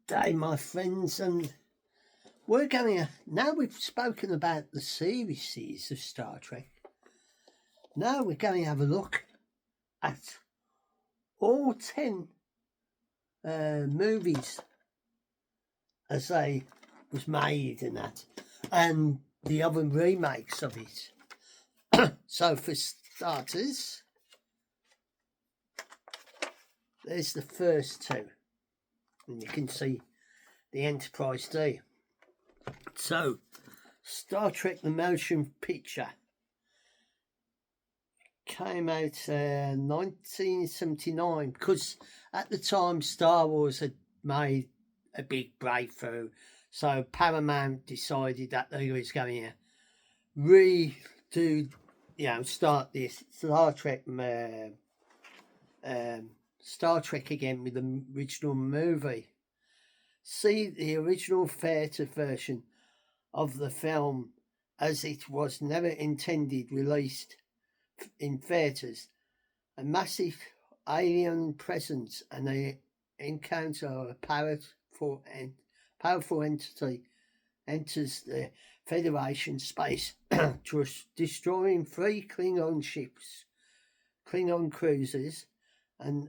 Day, my friends, and we're going to now we've spoken about the series of Star Trek. Now we're going to have a look at all 10 movies as they was made and that, and the other remakes of it. So, for starters, there's the first two, and you can see the Enterprise D. So, Star Trek the Motion Picture came out 1979 because at the time Star Wars had made a big breakthrough. So Paramount decided that they was going to start this Star Trek again with the original movie. See the original theatre version of the film, as it was never intended released in theatres. A massive alien presence and the encounter of a powerful entity enters the Federation space, destroying 3 Klingon ships, Klingon cruisers, and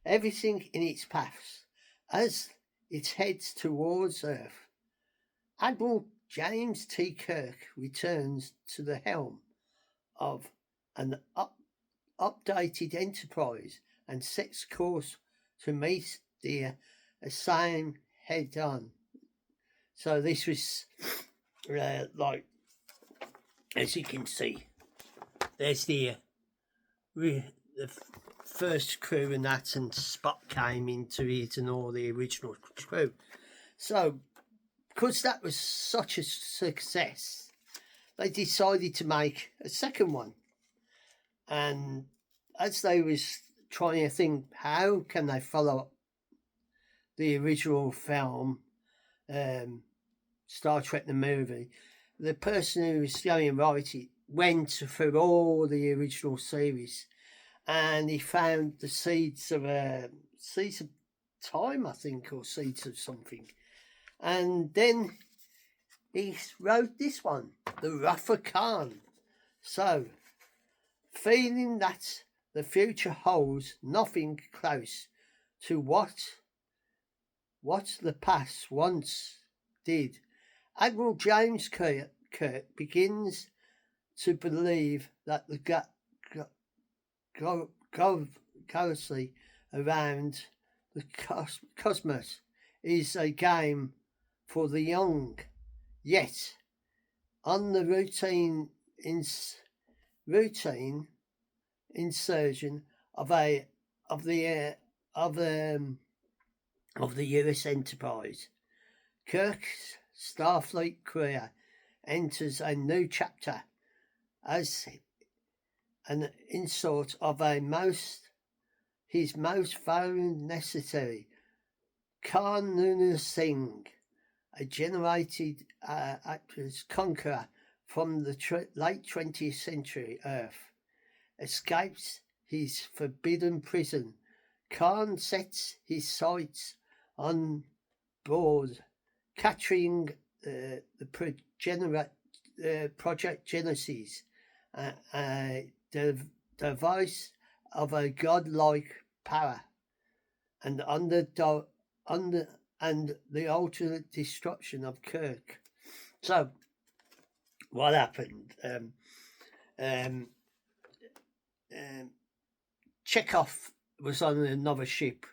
everything in its paths. As it heads towards Earth, Admiral James T. Kirk returns to the helm of an updated Enterprise and sets course to meet the same head on. So this was as you can see, there's the first crew and that, and Spock came into it and all the original crew. So because that was such a success, they decided to make a second one. And as they was trying to think, how can they follow up the original film, Star Trek the movie, the person who was going to write it went through all the original series, and he found the seeds of time, I think, or seeds of something. And then he wrote this one, The Wrath Khan. So, feeling that the future holds nothing close to what the past once did, Admiral James Kirk begins to believe that the galaxy around the cosmos is a game for the young. Yet, on the routine insurgent of the U.S. Enterprise, Kirk's Starfleet career enters a new chapter as an insult of his most valued necessary, Khan Noonien Singh, a generated actress conqueror from the late 20th century Earth, escapes his forbidden prison. Khan sets his sights on board, capturing the Project Genesis, the device of a godlike power, and the ultimate destruction of Kirk. So, what happened? Chekhov was on another ship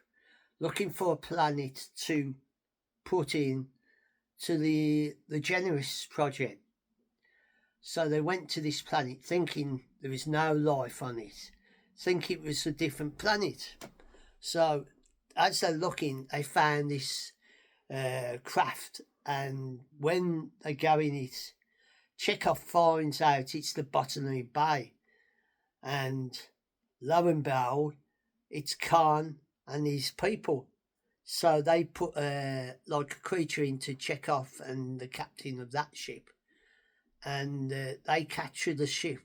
looking for a planet to put in to the Genesis project. So they went to this planet thinking there was no life on it, think it was a different planet. So as they're looking, they found this craft, and when they go in it, Chekhov finds out it's the Botany Bay, and lo and behold, it's Khan and his people. So they put like a creature into Chekhov and the captain of that ship, and they capture the ship.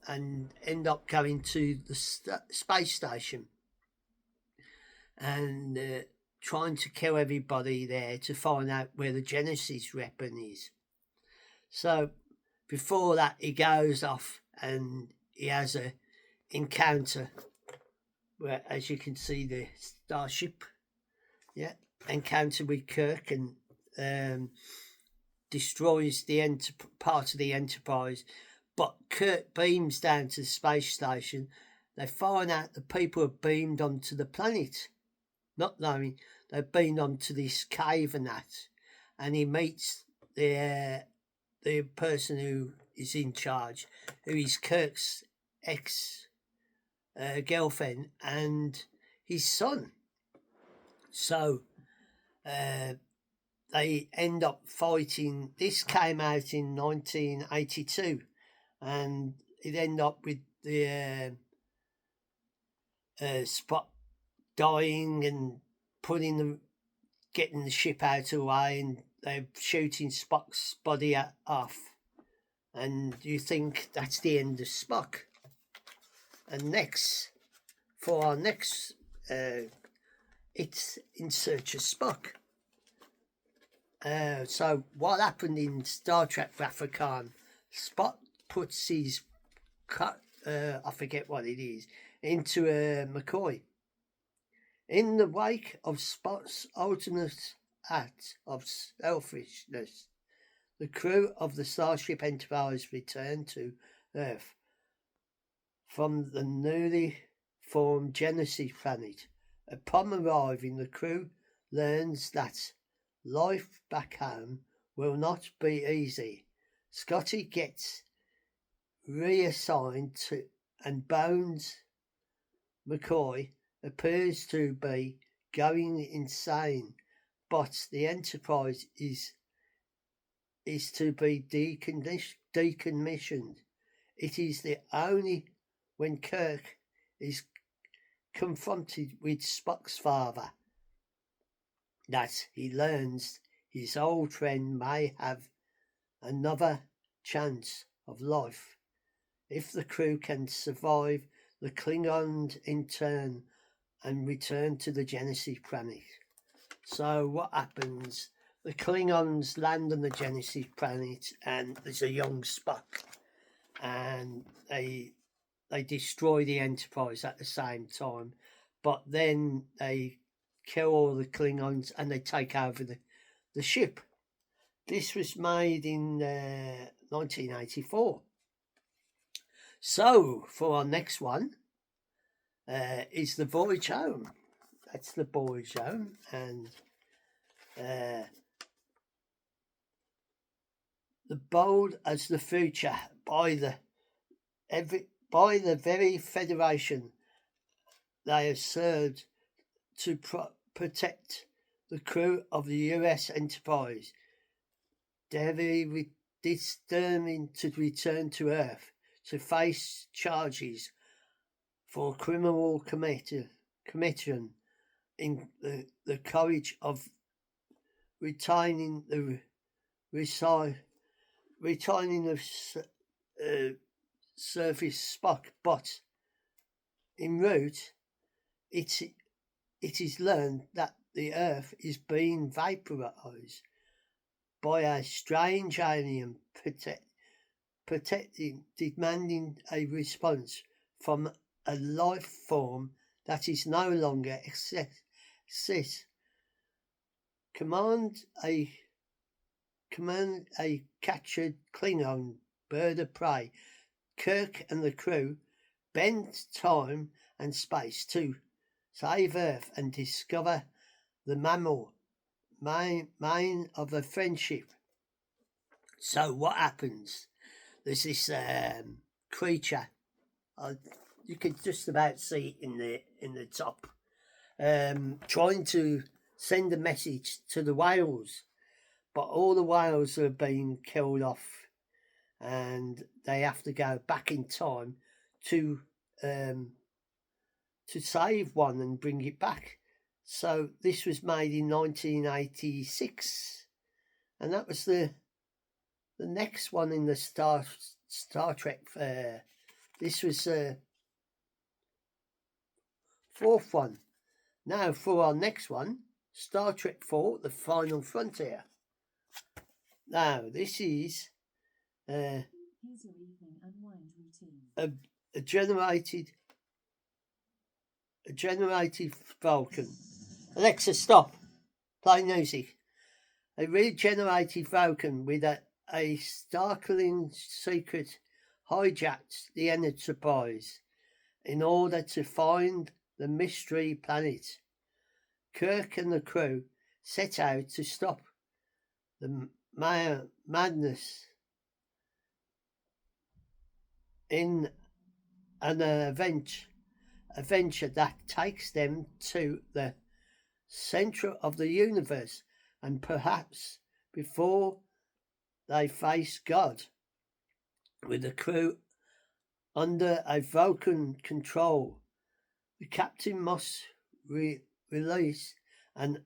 and end up going to the space station and trying to kill everybody there to find out where the Genesis weapon is. So before that, he goes off and he has a encounter where, as you can see, the starship, encounter with Kirk, and destroys the part of the Enterprise. But Kirk beams down to the space station. They find out the people have beamed onto the planet, not knowing they've been onto this cave and that. And he meets the person who is in charge, who is Kirk's ex girlfriend and his son. So they end up fighting. This came out in 1982, and it ended up with the Spock dying and getting the ship out of the way, and they're shooting Spock's body off. And you think that's the end of Spock. And for our next, it's In Search of Spock. So what happened in Star Trek Wrath of Khan? Spock puts his I forget what it is, into McCoy. In the wake of Spock's ultimate act of selfishness, the crew of the Starship Enterprise returned to Earth from the newly formed Genesis planet. Upon arriving, the crew learns that life back home will not be easy. Scotty gets reassigned to, and Bones McCoy appears to be going insane, but the Enterprise is to be decommissioned. It is the only when Kirk is confronted with Spock's father that he learns his old friend may have another chance of life if the crew can survive the Klingons in turn and return to the Genesis planet. So what happens? The Klingons land on the Genesis planet, and there's a young Spock, and they destroy the Enterprise at the same time, but then they kill all the Klingons and they take over the ship. This was made in 1984. So for our next one is The Voyage Home. That's The Voyage Home, and The Bold as the Future by the very Federation they have served to protect the crew of the U.S. Enterprise. They're determined to return to Earth to face charges for criminal commission in the courage of retaining the surface Spock, but en route it is learned that the Earth is being vaporized by a strange alien demanding a response from a life form that is no longer exists. Command a captured Klingon bird of prey. Kirk and the crew bend time and space to save Earth and discover the main of the friendship. So what happens? There's this creature. You can just about see it in the top, trying to send a message to the whales, but all the whales are being killed off, and they have to go back in time to save one and bring it back. So this was made in 1986, and that was the next one in the Star Trek This was fourth one. Now for our next one, Star Trek IV: The Final Frontier. Now this is Here's your evening unwind routine. a generated Vulcan. Alexa, stop. Play music. A regenerated Vulcan with a startling secret hijacked the Enterprise in order to find the mystery planet. Kirk and the crew set out to stop the madness in an adventure that takes them to the center of the universe, and perhaps before they face God. With the crew under a Vulcan control, the captain must release and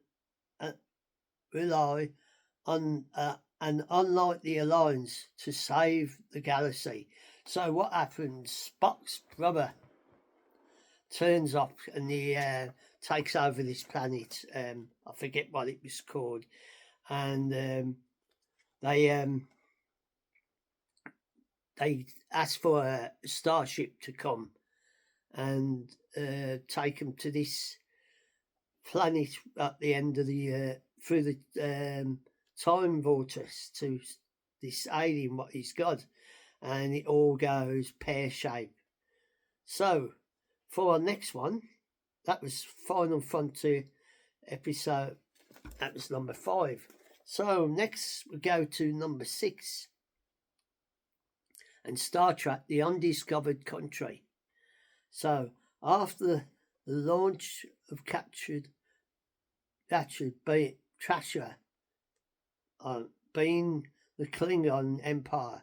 rely on an unlikely alliance to save the galaxy. So what happens? Spock's brother turns up and he takes over this planet. I forget what it was called, and they ask for a starship to come and take them to this planet at the end of the through the time vortex to this alien what he's got, and it all goes pear-shaped. So for our next one, that was Final Frontier episode, that was number 5. So next we go to number 6, and Star Trek: The Undiscovered Country. So after the launch of captured Trasher, being the Klingon Empire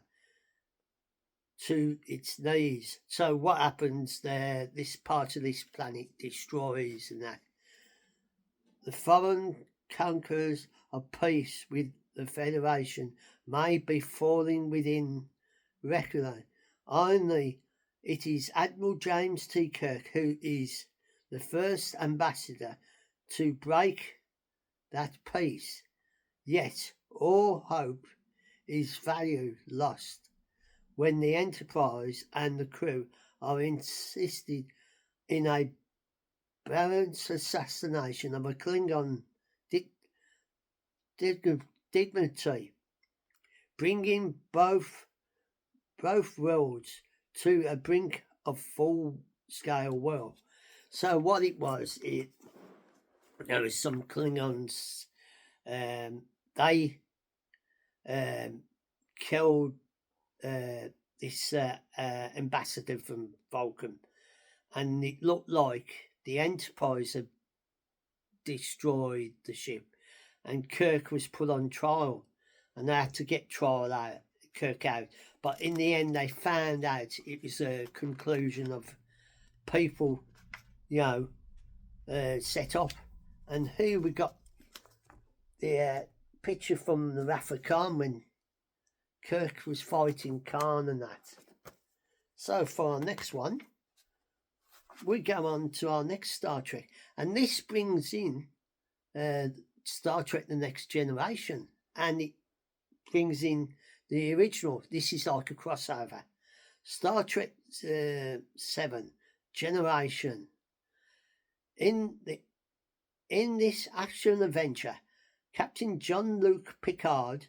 to its knees. So what happens there? This part of this planet destroys, and that the foreign conquerors of peace with the Federation may be falling within reckoning. Only it is Admiral James T. Kirk who is the first ambassador to break that peace. Yet all hope is value lost when the Enterprise and the crew are insisted in a balanced assassination of a Klingon dignity, bringing both worlds to a brink of full-scale war. So what it was, there was some Klingons, they killed this ambassador from Vulcan, and it looked like the Enterprise had destroyed the ship, and Kirk was put on trial, and they had to get Kirk out. But in the end, they found out it was a conclusion of people, set up. And here we got the picture from the Wrath of Khan when Kirk was fighting Khan and that. So for our next one, we go on to our next Star Trek, and this brings in Star Trek: The Next Generation, and it brings in the original. This is like a crossover. Star Trek 7 Generation. In this action adventure, Captain Jean-Luc Picard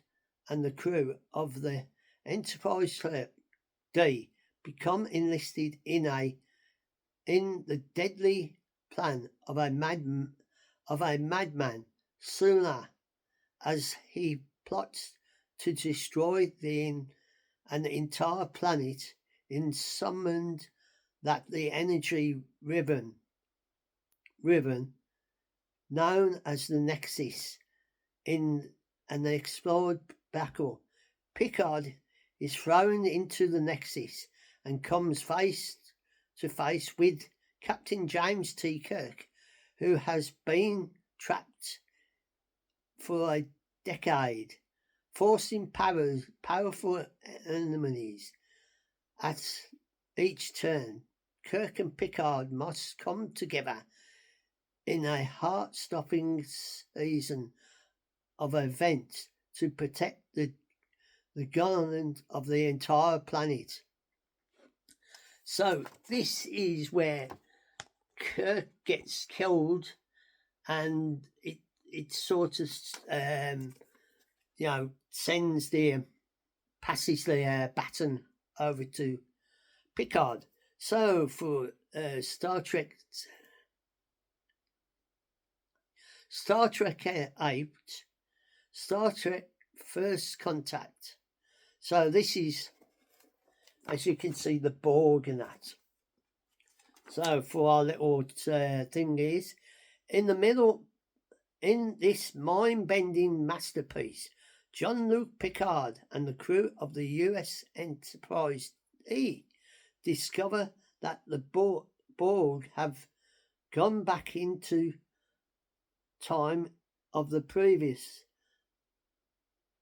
and the crew of the Enterprise D become enlisted in the deadly plan of a madman Suna, as he plots to destroy an entire planet in summoned that the energy ribbon known as the Nexus. In an explored battle, Picard is thrown into the Nexus and comes face to face with Captain James T. Kirk, who has been trapped for a decade, forcing powerful enemies at each turn, Kirk and Picard must come together in a heart-stopping season of events to protect the government of the entire planet. So this is where Kirk gets killed, and it sort of sends passes the baton over to Picard. So for Star Trek 8, Star Trek First Contact. So this is, as you can see, the Borg and that. So for our little thing is, in the middle, in this mind-bending masterpiece, Jean-Luc Picard and the crew of the US Enterprise E discover that the Borg have gone back into time of the previous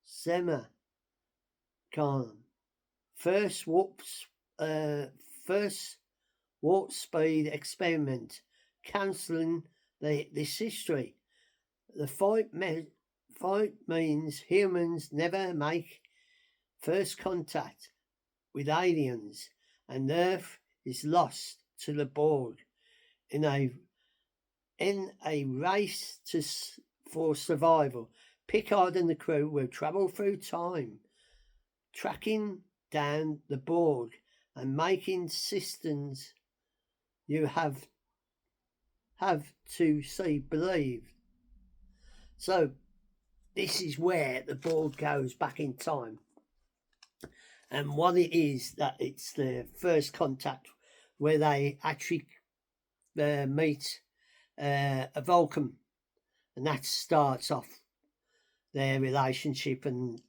Zema Khan. First warp speed experiment, cancelling this history. The fight means humans never make first contact with aliens, and Earth is lost to the Borg in a race for survival. Picard and the crew will travel through time, tracking down the Borg and making systems you have to see believe. So this is where the Borg goes back in time, and what it is, that it's the first contact where they actually meet a Vulcan, and that starts off their relationship and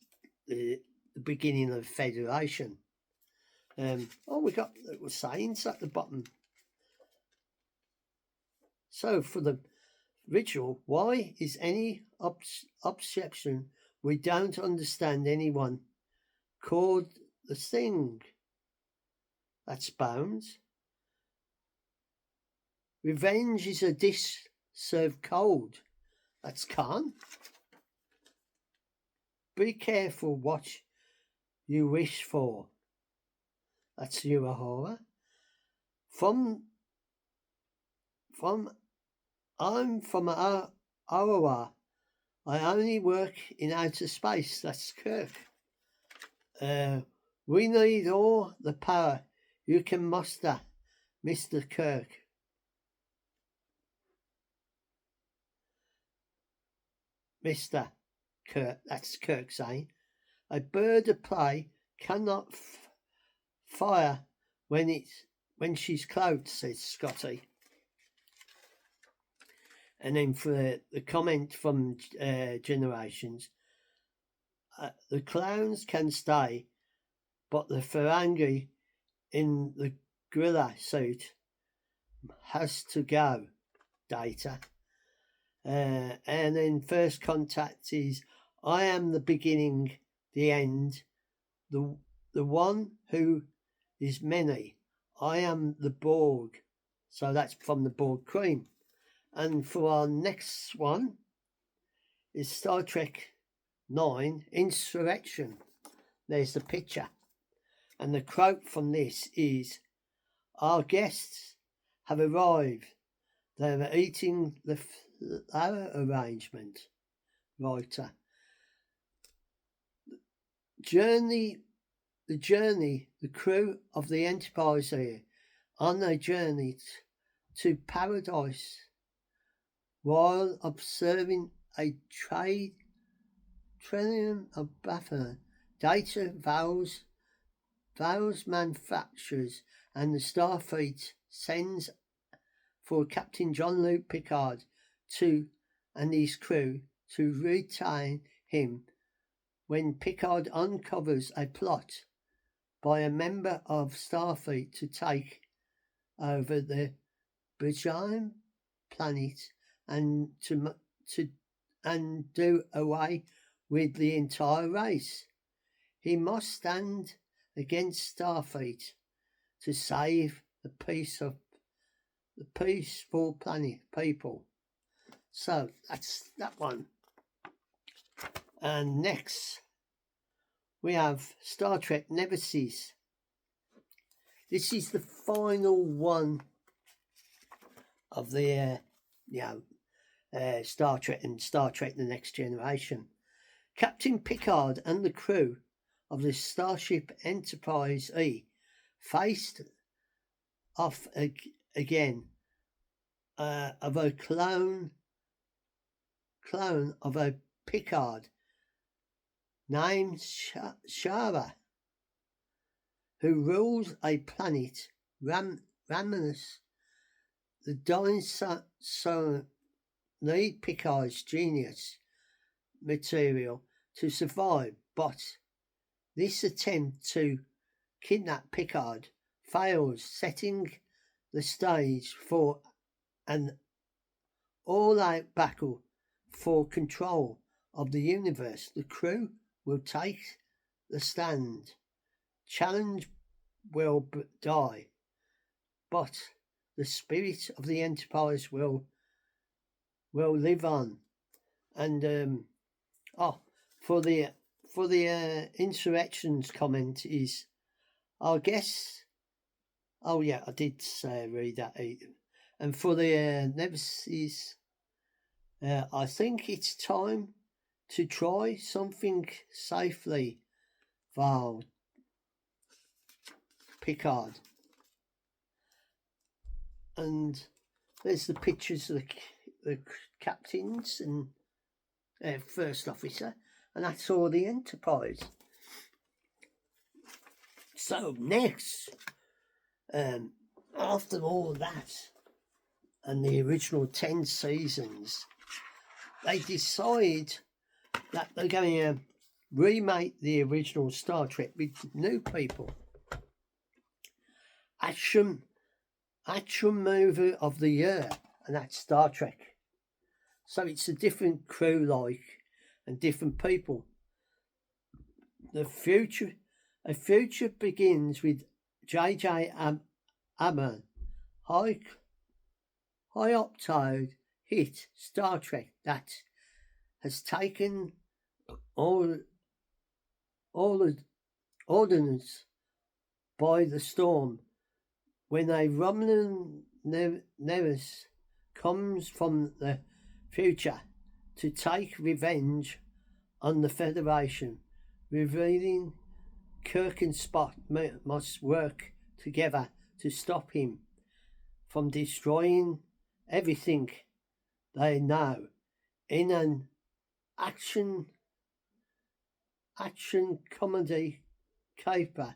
the beginning of Federation. We got little sayings at the bottom. So for the ritual, why is any objection? We don't understand anyone called the thing. That's Bones. Revenge is a dish served cold. That's Khan. Be careful what you wish for. That's Uhura. I'm from Aurora. I only work in outer space. That's Kirk. We need all the power you can muster, Mr. Kirk. Mr. Kirk, that's Kirk saying. A bird of prey cannot fire when she's clothed, says Scotty. And then for the comment from Generations, the clowns can stay, but the Ferengi in the gorilla suit has to go, Data. And then First Contact is, I am the beginning, the end, the one who is many. I am the Borg. So that's from the Borg Queen. And for our next one is Star Trek 9, Insurrection. There's the picture. And the quote from this is, our guests have arrived. They're eating the flower arrangement. Writer. The crew of the Enterprise here on a journey to paradise while observing a trillion of buffer. Data vows manufacturers and the Starfleet sends for Captain Jean-Luc Picard and his crew to retain him when Picard uncovers a plot by a member of Starfleet to take over the Bajan planet and do away with the entire race. He must stand against Starfleet to save the peaceful planet people. So that's that one. And next we have Star Trek Nemesis. This is the final one of the Star Trek and Star Trek The Next Generation. Captain Picard and the crew of the Starship Enterprise E faced off again of a clone of a Picard named Shara, who rules a planet Raminus. The dying son need Picard's genius material to survive, but this attempt to kidnap Picard fails, setting the stage for an all-out battle for control of the universe. The crew will take the stand. Challenge will die, but the spirit of the Enterprise will live on. And for the insurrections comment is, I guess. Oh yeah, I did read that. And for the Nemesis, I think it's time to try something safely, Val Picard. And there's the pictures of the captains and first officer, and that's all the Enterprise. So next, after all that and the original 10 seasons, they decide that they're going to remake the original Star Trek with new people. Action movie of the year, and that's Star Trek. So it's a different crew, and different people. A future begins with J.J. Abrams' high octane hit Star Trek that has taken all audience by the storm. When a Romulan Nemesis comes from the future to take revenge on the Federation, revealing Kirk and Spock must work together to stop him from destroying everything they know. In an action comedy caper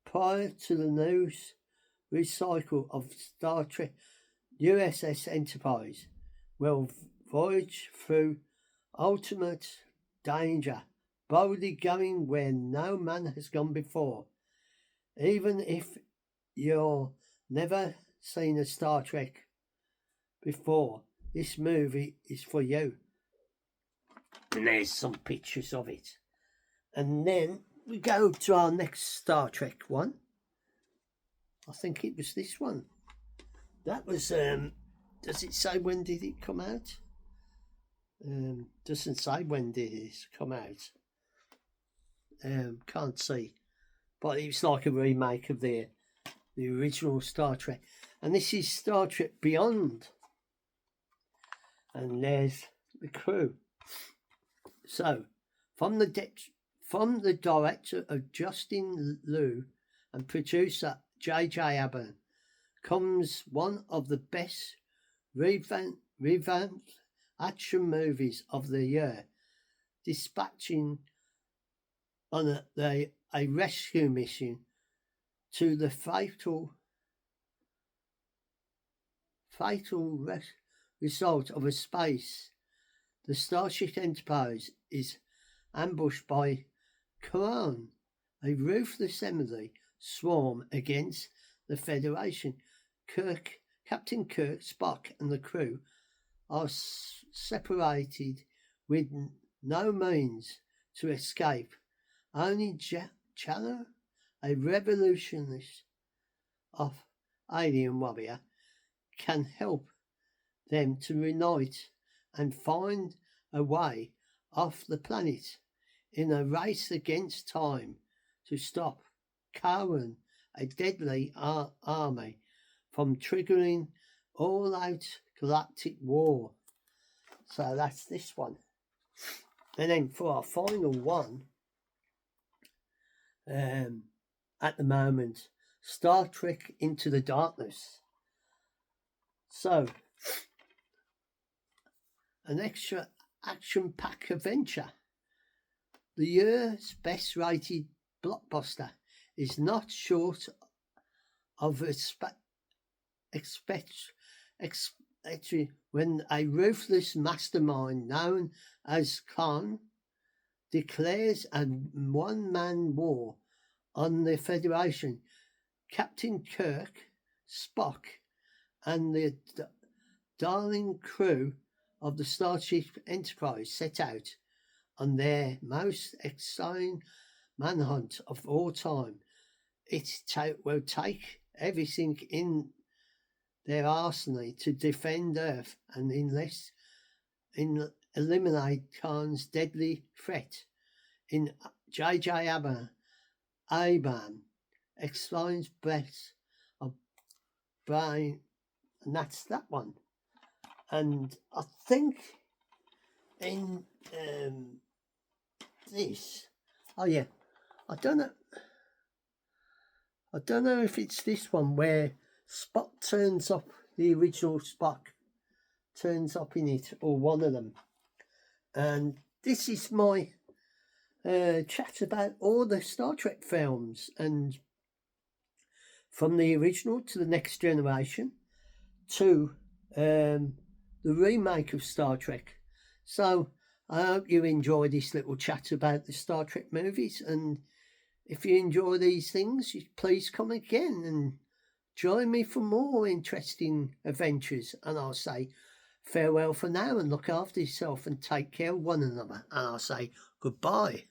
prior to the news recycle of Star Trek, USS Enterprise will voyage through ultimate danger, boldly going where no man has gone before. Even if you've never seen a Star Trek before, this movie is for you. And there's some pictures of it. And then we go to our next Star Trek one. I think it was this one. That was, does it say when did it come out? Doesn't say when did it come out. Can't see. But it's like a remake of the original Star Trek. And this is Star Trek Beyond. And there's the crew. So, from the director of Justin Liu and producer J.J. Abrams comes one of the best revamped action movies of the year, dispatching on a rescue mission to the fatal result of a space. The Starship Enterprise is ambushed by Kron, a ruthless enemy swarm against the Federation. Captain Kirk, Spock, and the crew are separated with no means to escape. Only Chalo, a revolutionist of alien warrior can help them to reunite and find a way off the planet in a race against time to stop Karen, a deadly army, from triggering all-out galactic war. So that's this one. And then for our final one, at the moment, Star Trek Into the Darkness. So, an extra action-packed adventure. The year's best-rated blockbuster is not short of when a ruthless mastermind known as Khan declares a one-man war on the Federation. Captain Kirk, Spock, and the darling crew of the Starship Enterprise set out on their most exciting manhunt of all time. It will take everything in their arsenal to defend Earth and eliminate Khan's deadly threat. In J.J. Abrams explains breath of brain, and that's that one. And I think in this, oh yeah, I don't know if it's this one where Spock turns up, the original Spock turns up in it, or one of them. And this is my chat about all the Star Trek films, and from the original to the Next Generation to the remake of Star Trek. So I hope you enjoy this little chat about the Star Trek movies, and if you enjoy these things, please come again and join me for more interesting adventures. And I'll say farewell for now, and look after yourself and take care of one another. And I'll say goodbye.